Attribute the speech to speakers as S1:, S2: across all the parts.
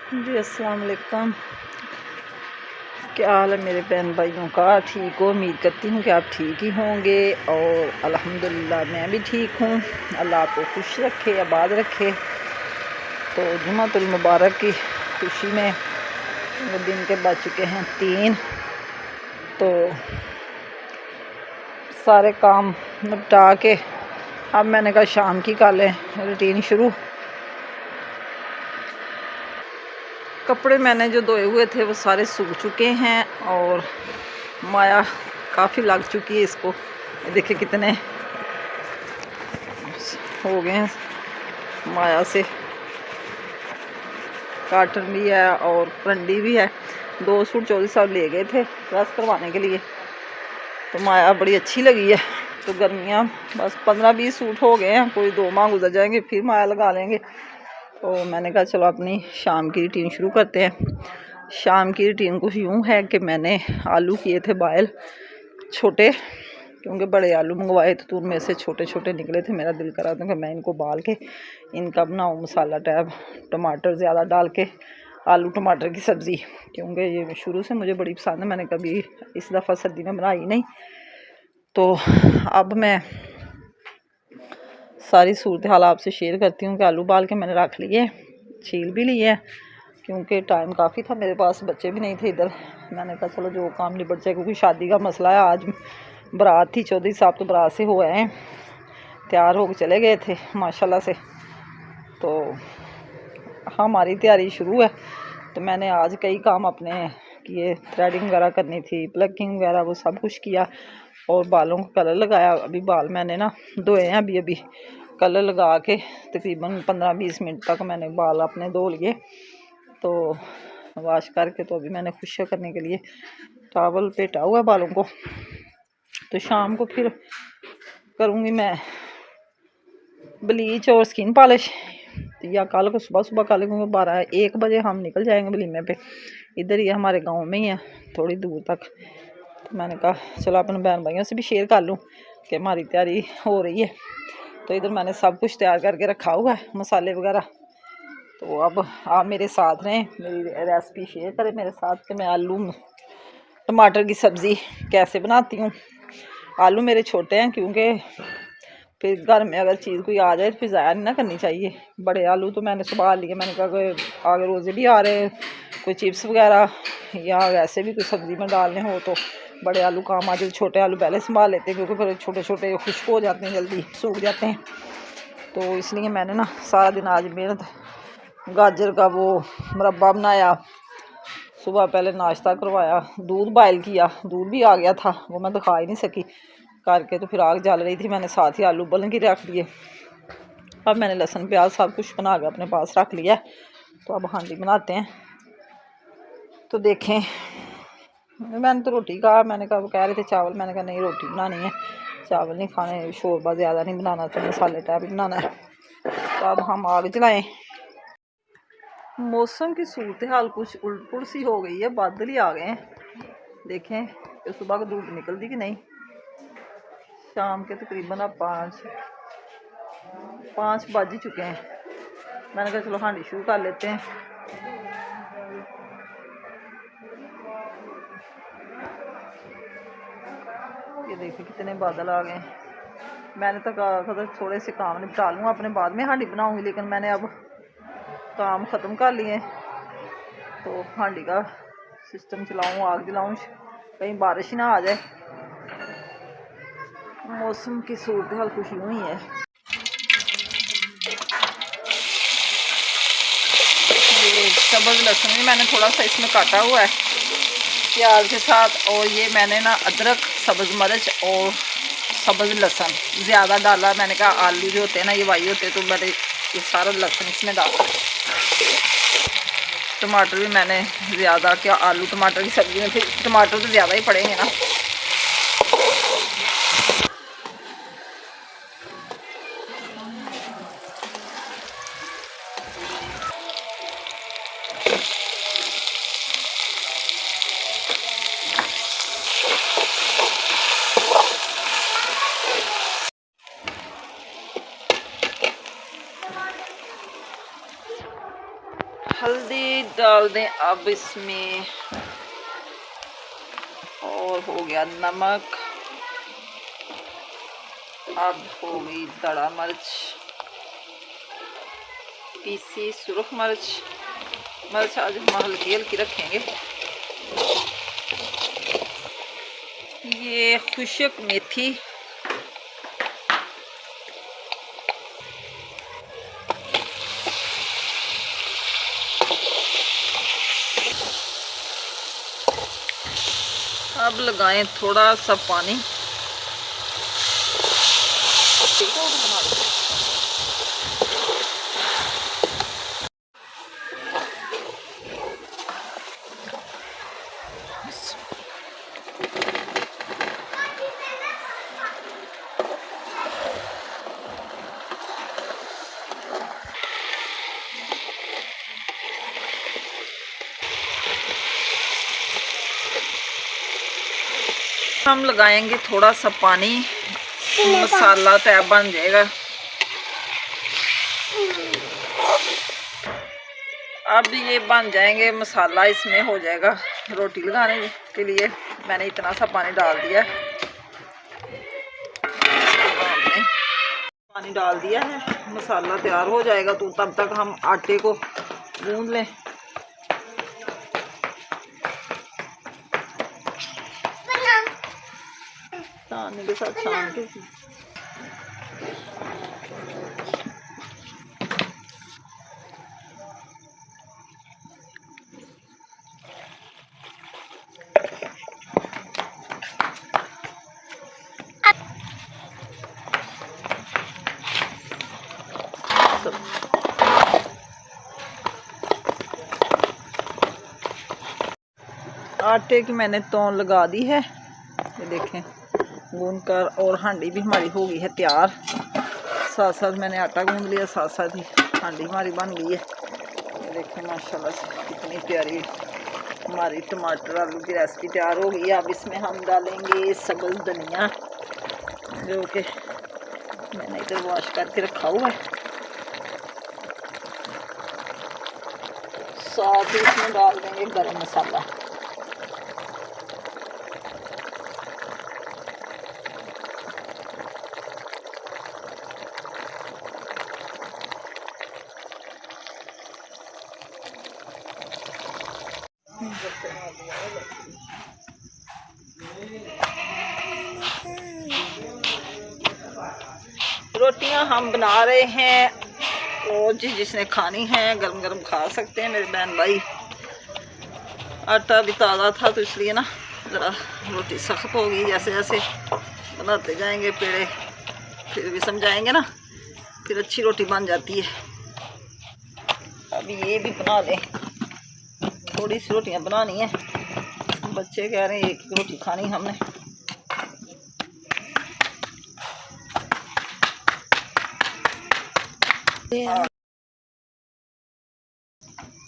S1: जी अस्सलाम वालेकुम। क्या हाल है मेरे बहन भाइयों का? ठीक हो? उम्मीद करती हूँ कि आप ठीक ही होंगे और अल्हम्दुलिल्लाह मैं भी ठीक हूँ। अल्लाह आपको खुश रखे, आबाद रखे। तो जुम्मतुल मुबारक की खुशी में वो दिन के बज चुके हैं 3। तो सारे काम निपटा के अब मैंने कहा शाम की कर लें रूटीन शुरू। कपड़े मैंने जो धोए हुए थे वो सारे सूख चुके हैं और माया काफ़ी लग चुकी है इसको। देखिए कितने हो गए हैं माया से। काटन भी है और परंडी भी है। 2 सूट 2400 ले गए थे प्रेस करवाने के लिए, तो माया बड़ी अच्छी लगी है। तो गर्मियाँ बस 15-20 सूट हो गए हैं, कोई 2 माह गुजर जाएंगे फिर माया लगा लेंगे। तो मैंने कहा चलो अपनी शाम की रूटीन शुरू करते हैं। शाम की रूटीन कुछ यूँ है कि मैंने आलू किए थे बॉयल छोटे, क्योंकि बड़े आलू मंगवाए थे तो उनमें से छोटे छोटे निकले थे। मेरा दिल करा था कि मैं इनको बाल के इनका बनाऊँ मसाला टाइप, टमाटर ज़्यादा डाल के आलू टमाटर की सब्ज़ी, क्योंकि ये शुरू से मुझे बड़ी पसंद है। मैंने कभी इस दफ़ा सर्दी में बनाई नहीं। तो अब मैं सारी सूरत हाल आपसे शेयर करती हूँ कि आलू बाल के मैंने रख लिए, छील भी लिए, क्योंकि टाइम काफ़ी था मेरे पास, बच्चे भी नहीं थे इधर। मैंने कहा चलो जो काम निपट जाए, क्योंकि शादी का मसला है। आज बारात थी, चौधरी साहब तो बारात से हो आए हैं, तैयार होकर चले गए थे माशाल्लाह से। तो हमारी तैयारी शुरू है। तो मैंने आज कई काम अपने किए, थ्रेडिंग वगैरह करनी थी, प्लकिंग वगैरह, वो सब कुछ किया और बालों को कलर लगाया। अभी बाल मैंने ना धोए हैं, अभी कलर लगा के तकरीबन 15-20 मिनट तक मैंने बाल अपने धो लिए। तो वॉश करके तो अभी मैंने खुश करने के लिए टॉवल पेटा हुआ बालों को। तो शाम को फिर करूँगी मैं ब्लीच और स्किन पॉलिश, या कल को सुबह कर लेंगे। 12-1 बजे हम निकल जाएंगे वलीमे पे। इधर ही है, हमारे गांव में ही है, थोड़ी दूर तक। तो मैंने कहा चलो अपने बहन भाइयों से भी शेयर कर लूँ कि हमारी तैयारी हो रही है। तो इधर मैंने सब कुछ तैयार करके रखा हुआ है, मसाले वगैरह। तो अब आप मेरे साथ रहें, मेरी रेसिपी शेयर करें मेरे साथ कि मैं आलू टमाटर की सब्ज़ी कैसे बनाती हूँ। आलू मेरे छोटे हैं, क्योंकि फिर घर में अगर चीज़ कोई आ जाए तो फिर ज़ाया नहीं ना करनी चाहिए। बड़े आलू तो मैंने संभाल लिए। मैंने कहा कि आगे रोज़े भी आ रहे हैं, कोई चिप्स वगैरह या वैसे भी कोई सब्ज़ी में डालने हो तो बड़े आलू काम आ जाए। छोटे आलू पहले संभाल लेते हैं, क्योंकि फिर छोटे छोटे खुश्क हो जाते हैं, जल्दी सूख जाते हैं। तो इसलिए मैंने ना सारा दिन आज मेहनत, गाजर का वो मुरब्बा बनाया, सुबह पहले नाश्ता करवाया, दूध बॉयल किया, दूध भी आ गया था, वो मैं दिखा ही नहीं सकी करके। तो फिर आग जल रही थी, मैंने साथ ही आलू उबलने की रख दिए। अब मैंने लहसुन प्याज सब कुछ बना के अपने पास रख लिया। तो अब हांडी बनाते हैं। तो देखें, मैंने तो रोटी कहा, मैंने कहा वो कह रहे थे चावल, मैंने कहा नहीं रोटी बनानी है, चावल नहीं खाने, शोरबा ज़्यादा नहीं बनाना, तो मसाले टाइप बनाना है। तो अब हम आग जलाएँ। मौसम की सूरत हाल कुछ उलट पुलट सी हो गई है, बादल ही आ गए हैं। देखें कि सुबह को धूप निकलती कि नहीं। शाम के तकरीबन अब 5 बज चुके हैं। मैंने कहा चलो हांडी शुरू कर लेते हैं। ये देखिए कितने बादल आ गए। मैंने तो कहा था थोड़े से काम निपटा लूँ अपने, बाद में हांडी बनाऊँगी, लेकिन मैंने अब काम ख़त्म कर लिए। तो हांडी का सिस्टम चलाऊँ, आग जलाऊँ, कहीं बारिश ना आ जाए। मौसम की सूरत हाल कुछ यूँ ही है। ये सब्ज़ लहसुन भी मैंने थोड़ा सा इसमें काटा हुआ है प्याज के साथ, और ये मैंने ना अदरक, सब्ज़ मिर्च और सब्ज़ लहसुन ज़्यादा डाला। मैंने कहा आलू जो होते हैं ना ये वाई होते हैं, तो मैंने ये सारा लहसुन इसमें डाला। टमाटर भी मैंने ज़्यादा, क्या आलू टमाटर की सब्ज़ी में फिर टमाटर तो ज़्यादा ही पड़ेंगे ना। हल्दी, ये डाल दें अब इसमें, और हो गया नमक। अब हो गई दड़ा मिर्च, पीसी सुरख मिर्च। मिर्च आज हम हल्की हल्की रखेंगे। ये खुशक मेथी, अब लगाएं थोड़ा सा पानी। हम लगाएंगे थोड़ा सा पानी, मसाला तैयार बन जाएगा। अब ये बन जाएंगे, मसाला इसमें हो जाएगा रोटी लगाने के लिए। मैंने इतना सा पानी डाल दिया, पानी डाल दिया है। मसाला तैयार हो जाएगा तो तब तक हम आटे को गूंद लें। छानने के साथ छान के आटे की मैंने तौन लगा दी है, ये देखें गूंद कर। और हांडी भी हमारी हो गई है तैयार। साथ साथ मैंने आटा गूंद लिया, साथ साथ ही हांडी हमारी बन गई है। ये देखें माशाल्लाह से कितनी प्यारी हमारी टमाटर आलू की रेसिपी तैयार हो गई है। अब इसमें हम डालेंगे सब्ज़ धनिया, जो कि मैंने इधर वॉश करके रखा हुआ है। साथ ही इसमें डाल देंगे गरम मसाला। रोटियां हम बना रहे हैं, और जिसने खानी है गरम गरम खा सकते हैं मेरे बहन भाई। आटा भी ताज़ा था तो इसलिए ना ज़रा रोटी सख्त होगी। जैसे जैसे बनाते जाएंगे पेड़े फिर भी समझाएंगे ना, फिर अच्छी रोटी बन जाती है। अब ये भी बना लें, थोड़ी सी रोटियां बनानी है। बच्चे कह रहे हैं एक ही रोटी खानी हमने।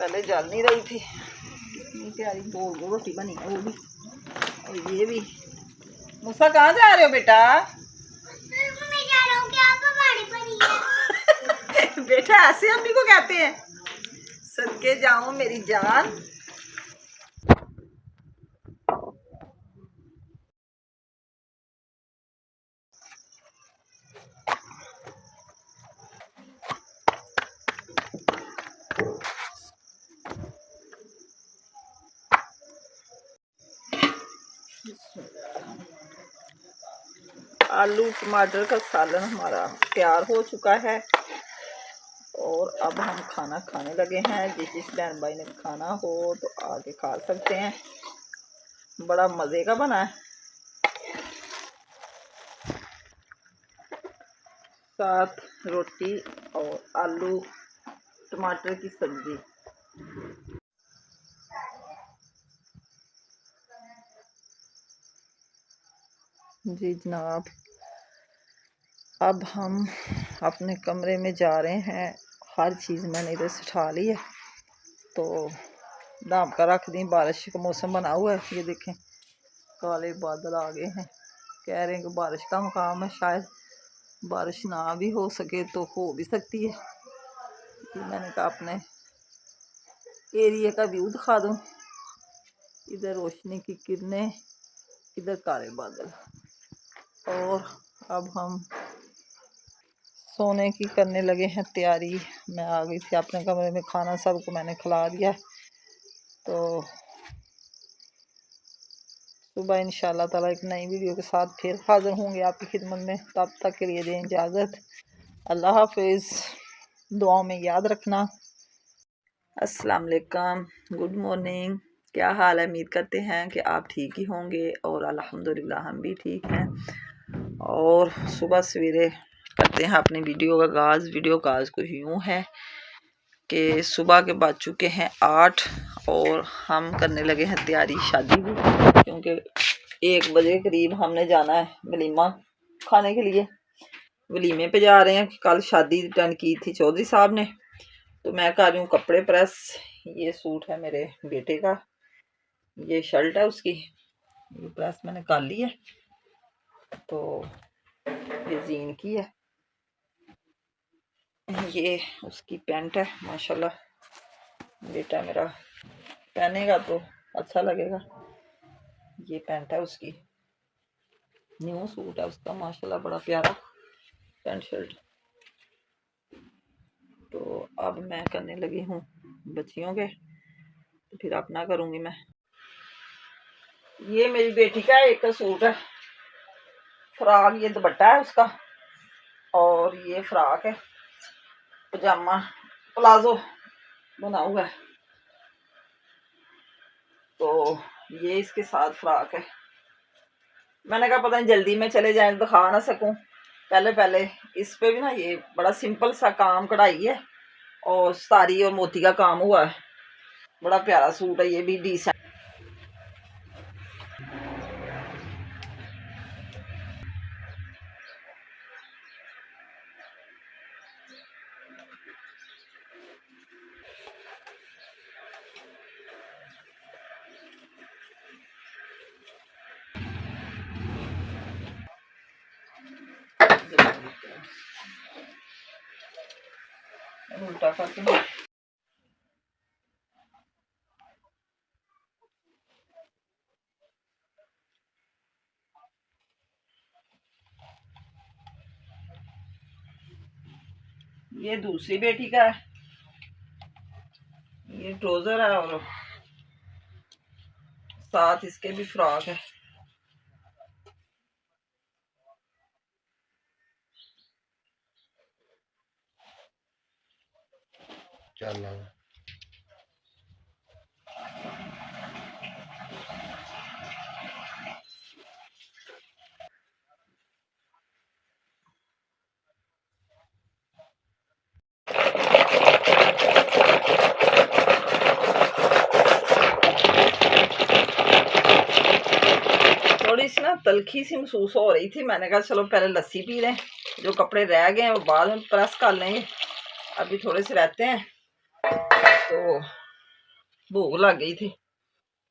S1: पहले जल नहीं रही थी, इतनी प्यारी गोल गोल रोटी बनी है वो भी। और ये भी। मूसा कहाँ जा रहे हो बेटा? मैं जा रहा हूँ, क्या हमारी बनी है। बेटा ऐसे अम्मी को कहते हैं। सदके जाऊं मेरी जान। आलू टमाटर का सालन हमारा तैयार हो चुका है, और अब हम खाना खाने लगे हैं। जिस बहन भाई ने खाना हो तो आके खा सकते हैं। बड़ा मज़े का बना है, साथ रोटी और आलू टमाटर की सब्जी। जी जनाब, अब हम अपने कमरे में जा रहे हैं। हर चीज़ मैंने इधर से उठा ली है, तो दाम का रख दी। बारिश का मौसम बना हुआ है, ये देखें काले बादल आ गए हैं। कह रहे हैं कि बारिश का मकाम है, शायद बारिश ना भी हो सके तो हो भी सकती है। मैंने कहा अपने एरिया का व्यू दिखा दूँ। इधर रोशनी की किरणें, इधर काले बादल। और अब हम सोने की करने लगे हैं तैयारी। मैं आ गई थी अपने कमरे में, खाना सबको मैंने खिला दिया। तो सुबह इंशाल्लाह ताला एक नई वीडियो के साथ फिर हाजिर होंगे आपकी खिदमत में। तब तक के लिए दें इजाज़त। अल्लाह हाफिज़। दुआओं में याद रखना। अस्सलाम वालेकुम, गुड मॉर्निंग। क्या हाल है? उम्मीद करते हैं कि आप ठीक ही होंगे और अल्हम्दुलिल्लाह हम भी ठीक हैं। और सुबह सवेरे करते हैं अपनी वीडियो का आगाज़। वीडियो का आगाज़ कुछ यूँ है कि सुबह के बज चुके हैं 8 और हम करने लगे हैं तैयारी शादी की, क्योंकि 1 बजे के करीब हमने जाना है वलीमा खाने के लिए। वलीमे पे जा रहे हैं। कल शादी अटेंड की थी चौधरी साहब ने। तो मैं कर रही हूँ कपड़े प्रेस। ये सूट है मेरे बेटे का, ये शर्ट है उसकी, ये प्रेस मैंने कर ली है। तो ये जीन की है, ये उसकी पैंट है। माशाल्लाह बेटा मेरा पहनेगा तो अच्छा लगेगा। ये पैंट है उसकी, न्यू सूट है उसका, माशाल्लाह बड़ा प्यारा पैंट शर्ट। तो अब मैं करने लगी हूँ बच्चियों के, तो फिर अपना करूँगी मैं। ये मेरी बेटी का एक सूट है, फ्रॉक, ये दुपट्टा है उसका, और ये फ्रॉक है, पजामा प्लाजो बना हुआ है। तो ये इसके साथ फ्रॉक है। मैंने कहा पता नहीं जल्दी में चले जाए तो दिखा ना सकूं। पहले पहले इस पे भी ना ये बड़ा सिंपल सा काम कढ़ाई है और सारी और मोती का काम हुआ है। बड़ा प्यारा सूट है, ये भी डिसेंट। उल्टा करके ये दूसरी बेटी का है, ये ट्राउजर है और साथ इसके भी फ्रॉक है। चल थोड़ी सी ना तलखी सी महसूस हो रही थी। मैंने कहा चलो पहले लस्सी पी लें, जो कपड़े रह गए हैं वो बाद में प्रेस कर लेंगे, अभी थोड़े से रहते हैं। तो भूख लग गई थी,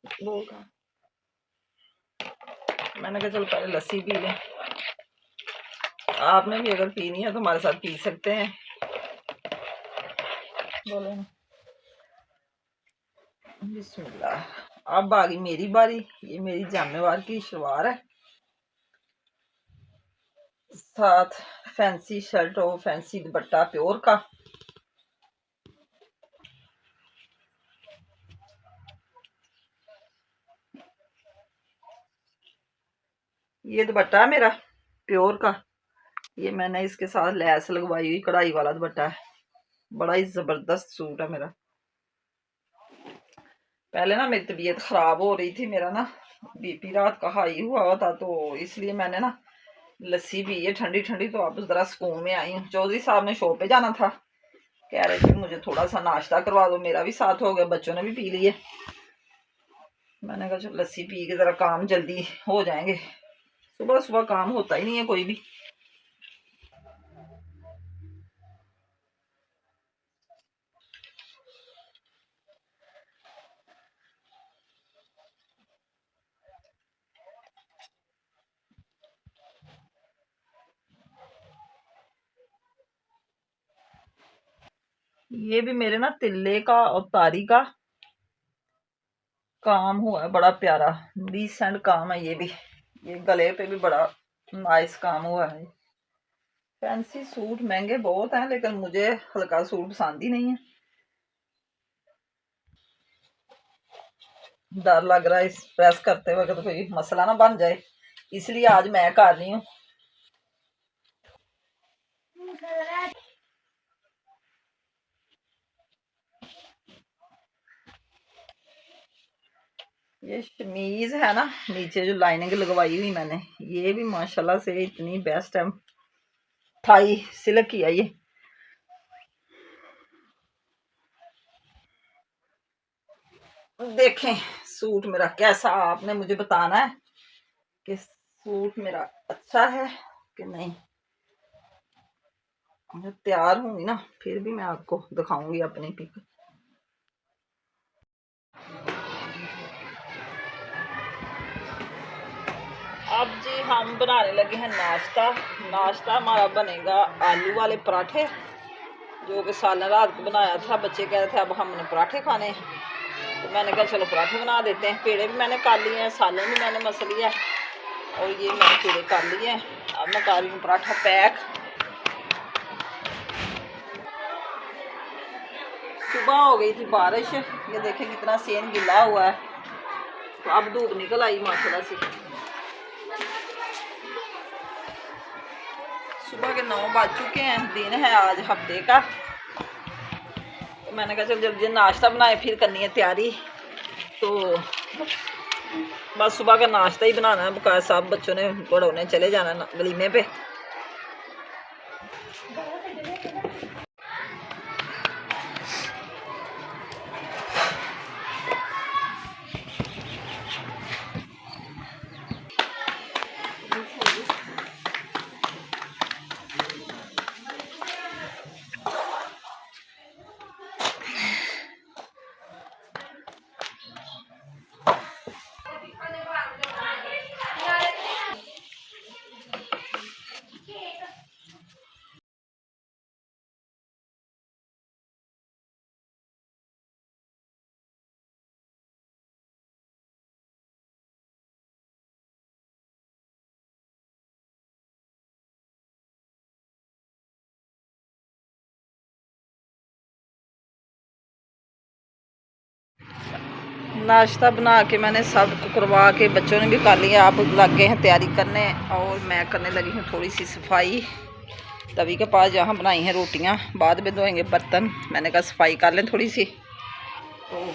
S1: भूख, मैंने कहा चलो पहले लस्सी पी लें। आपने भी अगर पीनी है तो हमारे साथ पी सकते हैं। बोले बिस्मिल्लाह। अब आ गई मेरी बारी। ये मेरी जामेवार की शलवार है, साथ फैंसी शर्ट और फैंसी दुपट्टा प्योर का। ये दुपट्टा है मेरा प्योर का, ये मैंने इसके साथ लैस लगवाई हुई कढ़ाई वाला दुपट्टा है। बड़ा ही जबरदस्त सूट है मेरा। पहले ना मेरी तबीयत खराब हो रही थी, मेरा ना बीपी रात का हाई हुआ था, तो इसलिए मैंने ना लस्सी पी है ठंडी ठंडी। तो अब जरा सुकून में आई हूँ। चौधरी साहब ने शॉप पे जाना था, कह रहे थे मुझे थोड़ा सा नाश्ता करवा दो। मेरा भी साथ हो गया, बच्चों ने भी पी लिए। मैंने कहा चलो लस्सी पी के जरा काम जल्दी हो जाएंगे। सुबह सुबह काम होता ही नहीं है कोई भी। ये भी मेरे ना तिल्ले का और तारी का काम हुआ है बड़ा प्यारा, डिसेंट काम है ये भी। ये गले पे भी बड़ा नाइस काम हुआ है। फैंसी सूट महंगे बहुत हैं, लेकिन मुझे हल्का सूट पसंद ही नहीं है। डर लग रहा है इस प्रेस करते वक्त तो कोई मसला ना बन जाए, इसलिए आज मैं कर रही हूँ। ये शमीज है ना, नीचे जो लाइनिंग लगवाई हुई मैंने, ये भी माशाल्लाह से इतनी बेस्ट है। थाई सिल्क की है ये। देखें सूट मेरा कैसा, आपने मुझे बताना है कि सूट मेरा अच्छा है कि नहीं। मैं तैयार होंगी ना फिर भी मैं आपको दिखाऊंगी अपनी पिक। अब जी हम बनाने लगे हैं नाश्ता। नाश्ता हमारा बनेगा आलू वाले पराठे, जो कि सालन रात को बनाया था। बच्चे कह रहे थे अब हमने पराठे खाने हैं, तो मैंने कहा चलो पराठे बना देते हैं। पेड़े भी मैंने कर लिए हैं, सालन भी मैंने मसल लिया और ये मैंने पेड़े कर लिए हैं। अब मैं कर रही हूँ पराठा पैक। सुबह हो गई थी बारिश, ये देखें कितना सेन गिला हुआ है, तो अब धूप निकल आई माशाल्लाह से। सुबह के 9 बज चुके हैं, दिन है आज हफ्ते का। तो मैंने कहा चल जल्दी नाश्ता बनाए, फिर करनी है तैयारी। तो बस सुबह का नाश्ता ही बनाना है, बकाया सब बच्चों ने बड़ों ने चले जाना वलीमे पे। नाश्ता बना के मैंने सबको करवा के, बच्चों ने भी कर लिया। आप लग गए हैं तैयारी करने और मैं करने लगी हूँ थोड़ी सी सफाई। तवी के पास जहाँ बनाई हैं रोटियाँ, बाद में धोएंगे बर्तन। मैंने कहा सफाई कर लें थोड़ी सी। तो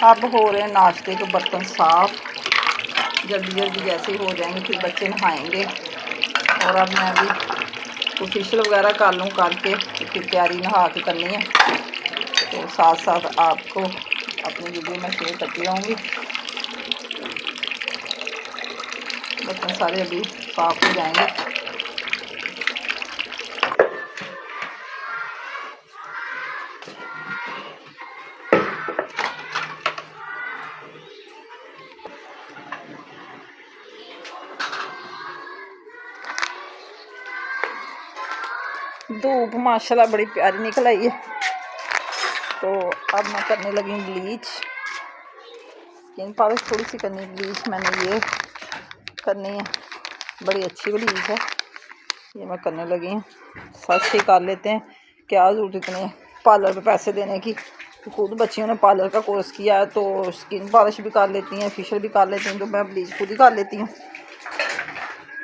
S1: अब हो रहे हैं नाश्ते के बर्तन साफ, जल्दी जल्दी जैसे ही हो जाएंगे फिर बच्चे नहाएंगे। और अब मैं भी कुछ फेशियल वगैरह कर लूँ, करके फिर तैयारी नहा के करनी है। तो साथ साथ आपको अपनी वीडियो में शेयर करती रहूँगी। बर्तन सारे अभी साफ हो जाएंगे। धूप माशाल्लाह बड़ी प्यारी निकल आई है। तो अब मैं करने लगी ब्लीच, स्किन पॉलिश थोड़ी सी करनी है। ब्लीच मैंने ये करनी है, बड़ी अच्छी ब्लीच है, ये मैं करने लगी हूँ। सच ही कर लेते हैं, क्या ज़रूरत इतने पार्लर पे पैसे देने की। तो खुद बच्चियों ने पार्लर का कोर्स किया है, तो स्किन पॉलिश भी कर लेती हैं, फेशियल भी कर लेती हैं, तो मैं ब्लीच खुद ही कर लेती हूँ।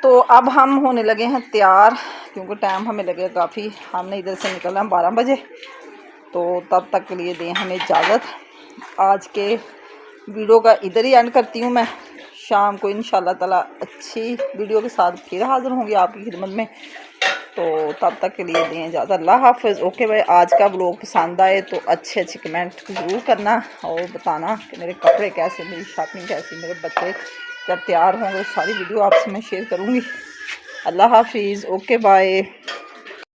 S1: तो अब हम होने लगे हैं तैयार, क्योंकि टाइम हमें लगेगा काफ़ी। हमने इधर से निकलना है 12 बजे, तो तब तक के लिए दें हमें इजाज़त। आज के वीडियो का इधर ही एंड करती हूँ मैं। शाम को इंशाल्लाह ताला अच्छी वीडियो के साथ फिर हाज़िर होंगी आपकी खिदमत में। तो तब तक के लिए दें इजाज़त। अल्लाह हाफ़िज़। ओके भाई, आज का व्लॉग पसंद आए तो अच्छे अच्छे कमेंट ज़रूर करना और बताना कि मेरे कपड़े कैसे, मेरी शॉपिंग कैसी, मेरे बच्चे जब तैयार होंगे सारी वीडियो आपसे मैं शेयर करूँगी। अल्लाह हाफ़िज़। Okay bye.